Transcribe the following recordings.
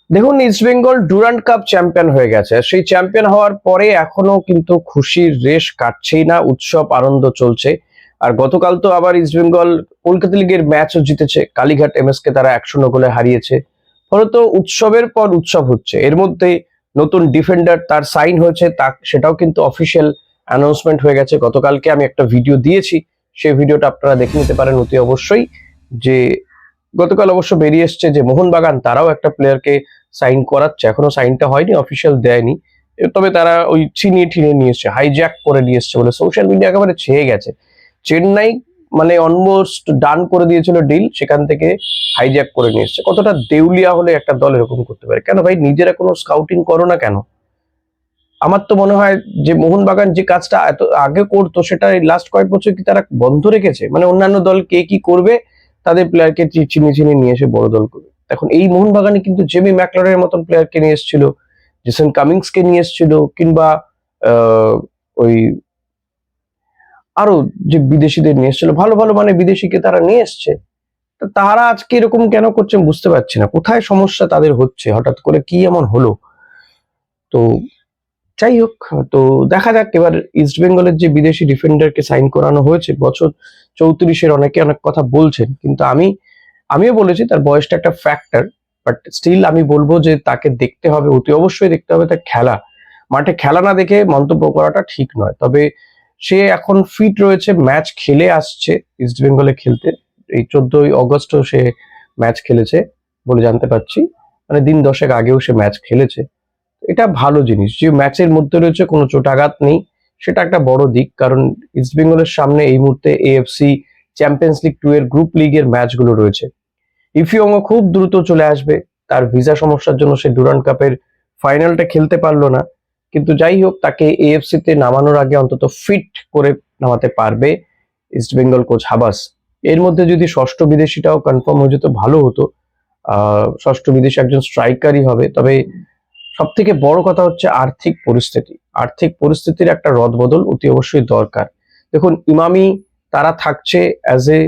দেখুন, east Bengal Durand cup champion হয়ে গেছে। সেই চ্যাম্পিয়ন হওয়ার পরে এখনো কিন্তু খুশির রেশ কাটছেই না, উৎসব আনন্দ চলছে। আর গতকাল তো আবার ইস্ট বেঙ্গল কলকাতা লিগের ম্যাচও জিতেছে, কালীঘাট এমএস কে তারা 1-0 গোলে হারিয়েছে। ফলত উৎসবের পর উৎসব হচ্ছে। এর মধ্যে নতুন ডিফেন্ডার তার সাইন হয়েছে, তা সেটাও কিন্তু অফিসিয়াল অ্যানাউন্সমেন্ট হয়ে গেছে। গতকালকে আমি একটা ভিডিও দিয়েছি, সেই ভিডিওটা আপনারা দেখে নিতে পারেন অতি অবশ্যই। যে গতকাল অবশ্য বেরিয়ে এসছে যে মোহনবাগান তারাও একটা প্লেয়ারকে সাইন করাচ্ছে, এখনো সাইনটা হয়নি, অফিসিয়াল দেয়নি। তবে তারা ওই ছিনিয়ে ঠিনিয়ে নিয়ে এসছে, হাইজ্যাক করে নিয়ে এসছে বলে সোশ্যাল মিডিয়া একেবারে ছেয়ে গেছে। চেন্নাই মানে অলমোস্ট ডান করে দিয়েছিল ডিল, সেখান থেকে হাইজ্যাক করে নিয়ে এসছে। কতটা দেউলিয়া হলে একটা দল এরকম করতে পারে? কেন ভাই, নিজেরা কোনো স্কাউটিং করো না কেন? আমার তো মনে হয় যে মোহনবাগান যে কাজটা এত আগে করতো সেটা লাস্ট কয়েক বছর কি তারা বন্ধ রেখেছে? মানে অন্যান্য দল কে কি করবে, তাদের প্লেয়ারকে চিনিয়ে চিনিয়ে নিয়ে এসে বড় দল করবে। এখন এই মোহনবাগানে কিন্তু জেমি ম্যাকলারের মতন প্লেয়ারকে নিয়ে এসেছিল, জেসন কামিংস কে নিয়ে এসেছিল, কিংবা ওই আরো যে বিদেশিদের নিয়ে এসেছিল, ভালো ভালো মানে বিদেশিকে তারা নিয়ে এসছে। তারা আজকে এরকম কেন করছে বুঝতে পারছি না। কোথায় সমস্যা তাদের হচ্ছে, হঠাৎ করে কি এমন হলো? তো যাই হোক, তো দেখা যাক এবার ইস্ট বেঙ্গলের যে বিদেশি ডিফেন্ডারকে সাইন করানো হয়েছে, বছর 34-এর, অনেকে অনেক কথা বলছেন, কিন্তু আমিও বলেছি তার বয়সটা একটা ফ্যাক্টর। বাট স্টিল আমি বলবো যে তাকে দেখতে হবে, অতি অবশ্যই দেখতে হবে তার খেলা। মাঠে খেলা না দেখে মন্তব্য করাটা ঠিক নয়। তবে সে এখন ফিট রয়েছে, ম্যাচ খেলে আসছে ইস্ট বেঙ্গলে খেলতে। এই 14ই অগস্টও সে ম্যাচ খেলেছে বলে জানতে পারছি, মানে দিন 10 আগেও সে ম্যাচ খেলেছে। এটা ভালো জিনিস যে ম্যাচের মধ্যে রয়েছে, কোনো চোটাঘাত নেই, সেটা একটা বড় দিক। কারণ ইস্ট বেঙ্গলের সামনে এই মুহূর্তে এএফসি চ্যাম্পিয়ন্স লিগ 2 এর গ্রুপ লিগের ম্যাচগুলো রয়েছে। ইফিয়ংও খুব দ্রুত চলে আসবে, তার ভিসা সমস্যার জন্য সে ডুরান্ড কাপের ফাইনালটা খেলতে পারলো না। কিন্তু যাই হোক, তাকে এএফসি তে নামানোর আগে অন্তত ফিট করে নামাতে পারবে ইস্ট বেঙ্গল কোচ হাবাস। এর মধ্যে যদি ষষ্ঠ বিদেশিটাও কনফার্ম হয়ে যেত ভালো হতো। ষষ্ঠ বিদেশি একজন স্ট্রাইকারই হবে। তবে সব থেকে বড় কথা হচ্ছে আর্থিক পরিস্থিতি। আর্থিক পরিস্থিতির একটা রদবদল অতি অবশ্যই দরকার। দেখুন, ইমামি তারা থাকছে অ্যাজ এ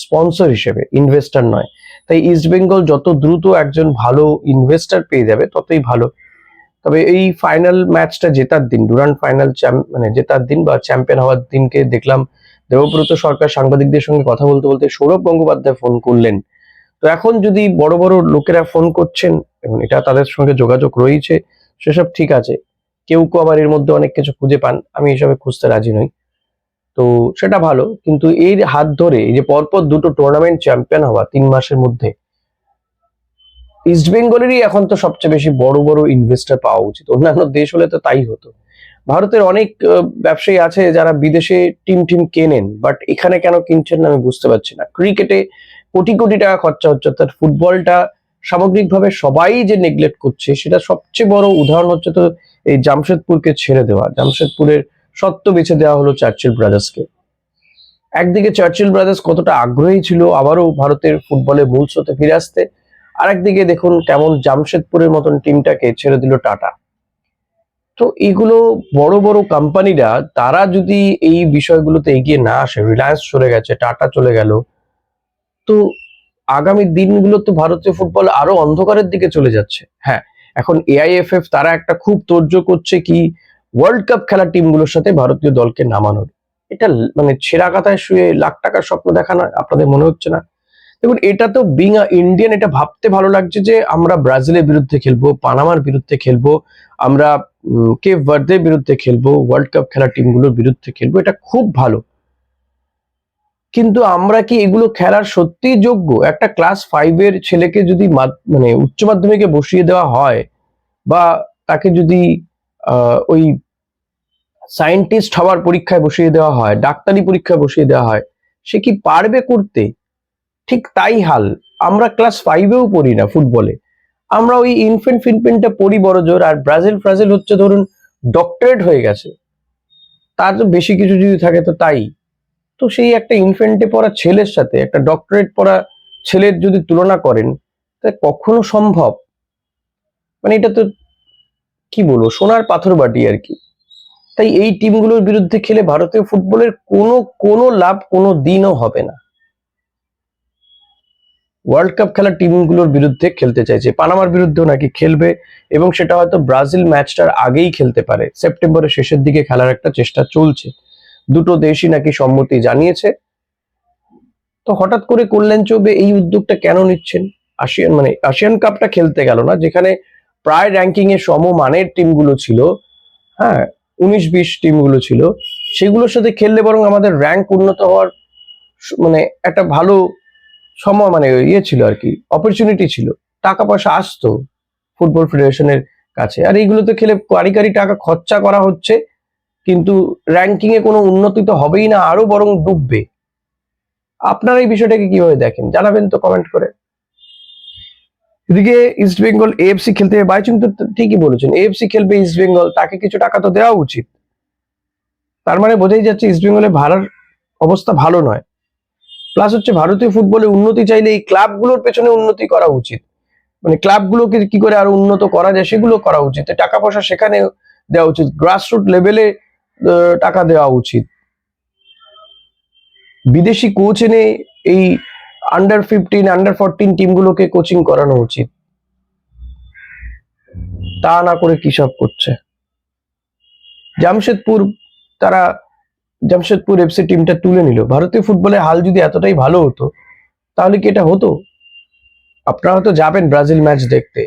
স্পন্সর হিসেবে, ইনভেস্টর নয়। তাই ইস্ট বেঙ্গল যত দ্রুত একজন ভালো ইনভেস্টর পেয়ে যাবে ততই ভালো। তবে এই ফাইনাল ম্যাচটা জেতার দিন, ডুরান্ড ফাইনাল মানে জেতার দিন বা চ্যাম্পিয়ন হওয়ার দিনকে দেখলাম দেবব্রত সরকার সাংবাদিকদের সঙ্গে কথা বলতে বলতে সৌরভ গঙ্গোপাধ্যায় ফোন করলেন। তো এখন যদি বড় বড় লোকেরা ফোন করছেন এবং এটা তাদের সঙ্গে যোগাযোগ রয়েছে, সেসব ঠিক আছে। কেউ কেউ আবার এর মধ্যে অনেক কিছু খুঁজে পান, আমি এসবে খুঁজতে রাজি নই। তো সেটা ভালো, কিন্তু এর হাত ধরে এই যে পরপর দুটো টুর্নামেন্ট চ্যাম্পিয়ন হওয়া 3 মাসের মধ্যে, ইস্ট বেঙ্গলেরই এখন তো সবচেয়ে বেশি বড় বড় ইনভেস্টর পাওয়া উচিত। অন্যান্য দেশ হলে তো তাই হতো। ভারতের অনেক ব্যবসায়ী আছে যারা বিদেশে টিম টিম কেনেন, বাট এখানে কেন কিনছেন না আমি বুঝতে পারছি না। ক্রিকেটে কোটি কোটি টাকা খরচা হচ্ছে, তার ফুটবলটা সামগ্রিকভাবে সবাই যে নেগলেক্ট করছে, সেটা সবচেয়ে বড় উদাহরণ হচ্ছে তো এই জামশেদপুরকে ছেড়ে দেওয়া। জামশেদপুরের সত্ত্ব বেছে দেওয়া হলো চার্চিল ব্রাদার্সকে। একদিকে চার্চিল ব্রাদার্স কতটা আগ্রহী ছিল আবারও ভারতের ফুটবলের মূল স্রোতে ফিরে আসতে, আর একদিকে দেখুন কেমন জামশেদপুরের মতন টিমটাকে ছেড়ে দিল টাটা। তো এগুলো বড় বড় কোম্পানিরা, তারা যদি এই বিষয়গুলোতে এগিয়ে না আসে, রিলায়েন্স চলে গেছে, টাটা চলে গেল, তো আগামী দিনগুলো তো ভারতীয় ফুটবল আরো অন্ধকারের দিকে চলে যাচ্ছে। হ্যাঁ, এখন এআইএফএফ তারা একটা খুব তোড়জোড় করছে কি ওয়ার্ল্ড কাপ খেলা টিমগুলোর সাথে ভারতীয় দলকে নামানোর। এটা মানে ছেঁড়া কাতায় শুয়ে লাখ টাকার স্বপ্ন দেখা না? আপনাদের মনে হচ্ছে না? দেখুন, এটা তো বিং আ ইন্ডিয়ান, এটা ভাবতে ভালো লাগছে যে আমরা ব্রাজিলের বিরুদ্ধে খেলবো, পানামার বিরুদ্ধে খেলবো, আমরা কেপ ভার্দের বিরুদ্ধে খেলবো, ওয়ার্ল্ড কাপ খেলা টিমগুলোর বিরুদ্ধে খেলবো, এটা খুব ভালো। কিন্তু আমরা কি এগুলো খেলার সত্যিই যোগ্য? একটা ক্লাস 5-এর ছেলেকে যদি মানে উচ্চ মাধ্যমিকে বসিয়ে দেওয়া হয়, বা তাকে যদি ওই সায়েন্টিস্ট হওয়ার পরীক্ষায় বসিয়ে দেওয়া হয়, ডাক্তারি পরীক্ষায় বসিয়ে দেওয়া হয়, সে কি পারবে করতে? ঠিক তাই হাল। আমরা ক্লাস 5-এও পড়ি না ফুটবলে, আমরা ওই ইনফেন্ট ফিনফেন্টটা পড়ি বড় জোর। আর ব্রাজিল ফ্রাজিল হচ্ছে ধরুন ডক্টরেট হয়ে গেছে, তার তো বেশি কিছু যদি থাকে তো তাই। তো সেই একটা ইনফেন্টে পড়া ছেলের সাথে একটা ডক্টরেট পড়া ছেলের যদি তুলনা করেন, তা কখনো সম্ভব? মানে এটা তো কি বলবো, সোনার পাথর বাটি আর কি। তাই এই টিমগুলোর বিরুদ্ধে খেলে ভারতীয় ফুটবলের কোনো কোনো লাভ কোনো দিনও হবে না। ওয়ার্ল্ড কাপ খেলা টিমগুলোর বিরুদ্ধে খেলতে চাইছে। পানামার বিরুদ্ধেও নাকি খেলবে এবং সেটা হয়তো ব্রাজিল ম্যাচটার আগেই খেলতে পারে। সেপ্টেম্বরের শেষের দিকে খেলার একটা চেষ্টা চলছে। দুটো দেশই নাকি সম্মতি জানিয়েছে। তো হঠাৎ করে কল্যাণ চৌবে এই উদ্যোগটা কেন নিচ্ছেন? আসিয়ান কাপটা খেলতে গেল না, যেখানে প্রায় র্যাঙ্কিং এ সমমানের টিমগুলো ছিল, হ্যাঁ 19-20 টিমগুলো ছিল, সেগুলোর সাথে খেললে বরং আমাদের র্যাঙ্ক উন্নত হওয়ার মানে একটা ভালো সময় ছিল আর কি, অপরচুনিটি ছিল, টাকা পয়সা আসতো ফুটবল ফেডারেশনের কাছে। আর এইগুলোতে খেলে কারি টাকা খরচা করা হচ্ছে, কিন্তু র্যাঙ্কিং এ কোনো উন্নতি তো হবেই না, আরো বরং ডুববে। আপনারা এই বিষয়টাকে কিভাবে দেখেন জানাবেন তো কমেন্ট করে। এদিকে ইস্ট বেঙ্গল এএফসি খেলতে বাইচুং তো ঠিকই বলেছেন, এএফসি খেলবে ইস্ট বেঙ্গল, তাকে কিছু টাকা তো দেওয়া উচিত। তার মানে বোঝাই যাচ্ছে ইস্ট বেঙ্গলে ভাড়ার অবস্থা ভালো নয়। প্লাস হচ্ছে ভারতীয় ফুটবলে উন্নতি চাইলে এই ক্লাবগুলোর পেছনে উন্নতি করা উচিত, মানে ক্লাবগুলোকে কি করে আরো উন্নত করা যায় সেগুলো করা উচিত, টাকা পয়সা সেখানে দেওয়া উচিত, গ্রাসরুট লেভেলে টাকা দেওয়া উচিত। বিদেশি কোচ এনে এই আন্ডার-15 আন্ডার-14 টিমগুলোকে কোচিং করানো উচিত। তা না করে কি সব করছে জামশেদপুর, তারা জামশেদপুর এফসি টিমটা তুলে নিল। ভারতীয় ফুটবলের হাল যদি এতটাই ভালো হতো তাহলে কি এটা হতো? আপনারা তো যাবেন ব্রাজিল ম্যাচ দেখতে,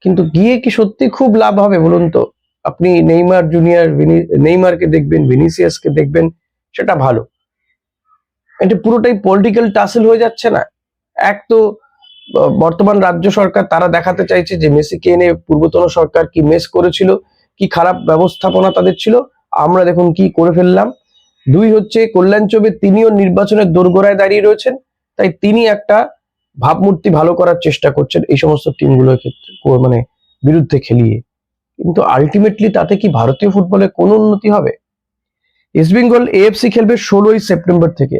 কিন্তু গিয়ে কি সত্যি খুব লাভ হবে বলুন তো? আপনি নেইমার জুনিয়র, নেইমারকে দেখবেন, ভিনিসিয়াসকে দেখবেন, সেটা ভালো। এটা পুরোটাই পলিটিক্যাল টাসেল হয়ে যাচ্ছে না? এক তো বর্তমান রাজ্য সরকার তারা দেখাতে চাইছে যে মেসিকে এনে পূর্বতন সরকার কি মেস করেছিল, কি খারাপ ব্যবস্থাপনা তাদের ছিল, আমরা দেখুন কি করে ফেললাম। দুই হচ্ছে কল্যাণ চৌবে, তিনিও নির্বাচনের দোরগোড়ায় দাঁড়িয়ে রয়েছেন, তাই তিনি একটা ভাবমূর্তি ভালো করার চেষ্টা করছেন এই সমস্ত টিমগুলোর ক্ষেত্রে, বিরুদ্ধে খেলিয়ে। কিন্তু আলটিমেটলি তাতে কি ভারতীয় ফুটবলে কোনো উন্নতি হবে? ইস্ট বেঙ্গল এএফসি খেলবে 16ই সেপ্টেম্বর থেকে।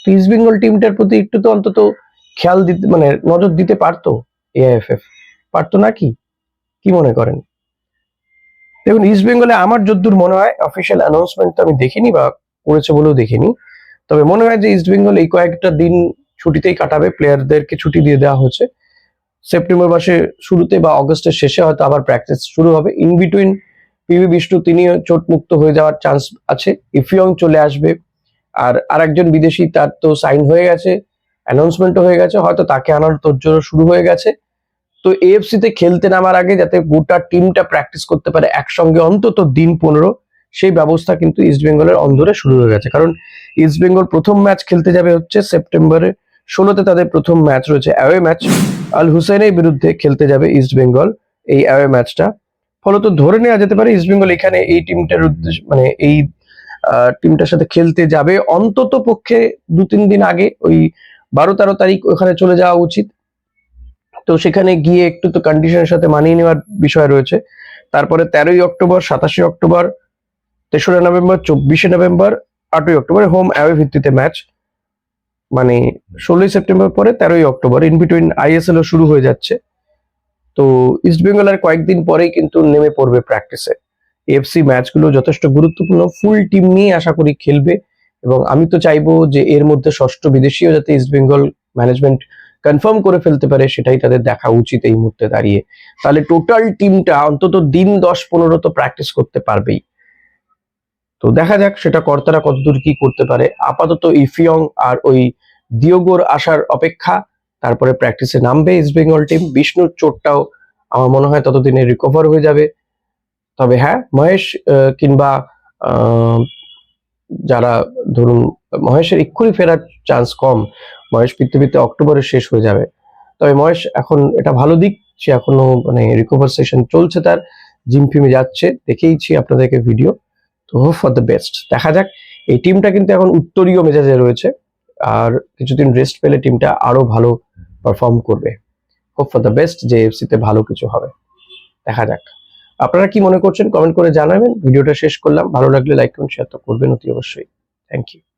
তো ইস্ট বেঙ্গল টিমটার প্রতি একটু তো অন্তত খেয়াল দিতে, নজর দিতে পারতো এআইএফএফ, পারতো নাকি? কি মনে করেন? দেখুন ইস্ট বেঙ্গলে আমার যদ্দূর মনে হয়, অফিসিয়াল অ্যানাউন্সমেন্ট তো আমি দেখিনি বা করেছে বলেও দেখিনি, তবে মনে হয় যে ইস্ট বেঙ্গল এই কয়েকটা দিন ছুটিতেই কাটাবে, প্লেয়ারদেরকে ছুটি দিয়ে দেওয়া হয়েছে। সেপ্টেম্বর মাসে শুরুতে বা অগস্টের শেষে হয়তো আবার প্র্যাকটিস শুরু হবে। ইন বিটুইন পিভি বিষ্ণু তিনি চোট মুক্ত হয়ে যাওয়ার চান্স আছে, ইফিয়ং চলে আসবে, আর আরেকজন বিদেশি তার তো সাইন হয়ে গেছে, অ্যানাউন্সমেন্টও হয়ে গেছে, হয়তো তাকে আনার তোড়জোড় শুরু হয়ে গেছে। তো এএফসি তে খেলতে নামার আগে যাতে গোটা টিমটা প্র্যাকটিস করতে পারে একসঙ্গে অন্তত দিন 15, সেই ব্যবস্থা কিন্তু ইস্ট বেঙ্গলের অন্দরে শুরু হয়ে গেছে। কারণ ইস্ট বেঙ্গল প্রথম ম্যাচ খেলতে যাবে হচ্ছে সেপ্টেম্বরে 16তে, তাদের প্রথম ম্যাচ রয়েছে অ্যাওয়ে ম্যাচ, আল হুসেনের বিরুদ্ধে খেলতে যাবে ইস্ট বেঙ্গল এই অ্যাওয়ে ম্যাচটা। ফলত ধরে নেওয়া যেতে পারে ইস্ট বেঙ্গল এখানে এই টিমটার উদ্দেশ্য, এই টিমটার সাথে খেলতে যাবে অন্তত পক্ষে 2-3 দিন আগে, ওই 12-13 তারিখ ওখানে চলে যাওয়া উচিত। তো সেখানে গিয়ে একটু তো কন্ডিশনের সাথে মানিয়ে নেওয়ার বিষয় রয়েছে। তারপরে 13ই অক্টোবর, 27শে অক্টোবর, 3রা নভেম্বর, 24শে নভেম্বর, 8ই অক্টোবর হোম অ্যাওয়ে ভিত্তিতে ম্যাচ, 16ই সেপ্টেম্বর পরে 13ই অক্টোবর, ইন বিটুইন আইএসএল ও শুরু হয়ে যাচ্ছে। তো ইস্ট বেঙ্গল আর কয়েকদিন পরেই কিন্তু নেমে পড়বে প্র্যাকটিসে। এফসি ম্যাচগুলো যথেষ্ট গুরুত্বপূর্ণ, ফুল টিম নিয়ে আশা করি খেলবে, এবং আমি তো চাইবো যে এর মধ্যে ষষ্ঠ বিদেশিও যাতে ইস্ট বেঙ্গল ম্যানেজমেন্ট কনফার্ম করে ফেলতে পারে, সেটাই তাদের দেখা উচিত এই মুহূর্তে দাঁড়িয়ে। তাহলে টোটাল টিমটা অন্তত দিন 10-15 তো প্র্যাকটিস করতে পারবেই। তো দেখা যাক সেটা কর্তারা কতদূর কি করতে পারে। আপাতত ইফিয়ং আর ওই দিয়োগোর আসার অপেক্ষা, তারপরে প্র্যাকটিসে নামবে ইস্ট বেঙ্গল টিম। বিষ্ণুর চোটটাও আমার মনে হয় ততদিনে রিকভার হয়ে যাবে। তবে হ্যাঁ, মহেশ কিংবা যারা ধরুন, মহেশের এক্ষুনি ফেরার চান্স কম, মহেশ ফিরতে অক্টোবরের শেষ হয়ে যাবে। তবে মহেশ এখন এটা ভালো দিক, সে এখনো রিকভার সেশন চলছে, তার জিম ফিমে যাচ্ছে, দেখেইছি আপনাদেরকে ভিডিও। তো হোপ ফর দ্য বেস্ট, দেখা যাক। এই টিমটা কিন্তু এখন উত্তরীয় মেজাজে রয়েছে, আর কিছুদিন রেস্ট পেলে টিমটা আরো ভালো পারফর্ম করবে। হোপ ফর দ্য বেস্ট যে এফসি তে ভালো কিছু হবে, দেখা যাক। আপনারা কি মনে করছেন কমেন্ট করে জানাবেন। ভিডিওটা শেষ করলাম, ভালো লাগলে লাইক করুন, শেয়ার তো করবেন অতি অবশ্যই। Thank you.